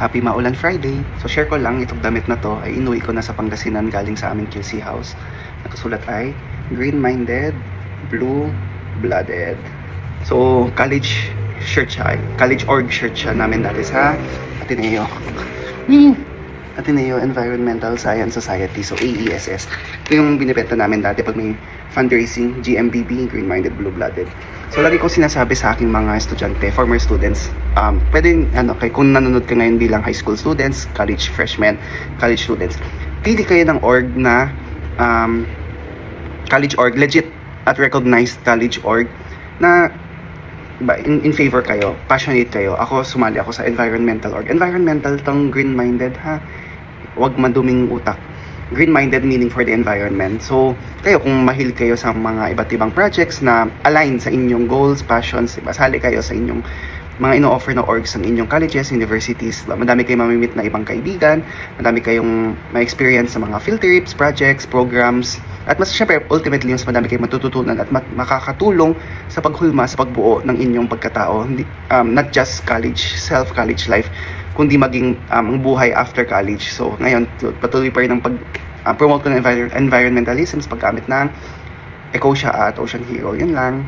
Happy Maulan Friday! So share ko lang, itong damit na to ay inuwi ko na sa Pangasinan galing sa aming QC house. Nakasulat ay Green-Minded, Blue-Blooded. So college shirt siya, college org shirt siya namin dati sa Ateneo. Ateneo Environmental Science Society, so AESS. Ito yung binibenta namin dati pag may fundraising, GMBB, Green-Minded, Blue-Blooded. So lagi ko sinasabi sa aking mga estudyante, former students, pwedeng kung nanonood ka ngayon bilang high school students, college freshmen, college students, pili kayo ng org na college org, legit at recognized college org na in favor kayo, passionate kayo. Ako, sumali ako sa environmental org. Environmental tong Green-Minded, ha? Huwag maduming utak. Green-Minded meaning for the environment. So, kayo kung mahilig kayo sa mga iba't ibang projects na align sa inyong goals, passions, diba? Sali kayo sa inyong mga ino-offer na orgs ng inyong colleges, universities. Madami kayong mamimit na ibang kaibigan, madami kayong ma-experience sa mga field trips, projects, programs, at mas syempre, ultimately, mas madami kayong matututunan at makakatulong sa paghulma, sa pagbuo ng inyong pagkatao. Not just college, self-college life, kundi maging buhay after college. So, ngayon, patuloy pa rin ang pag-promote ko ng environmentalism sa paggamit ng Ecosia at Ocean Hero. Yun lang.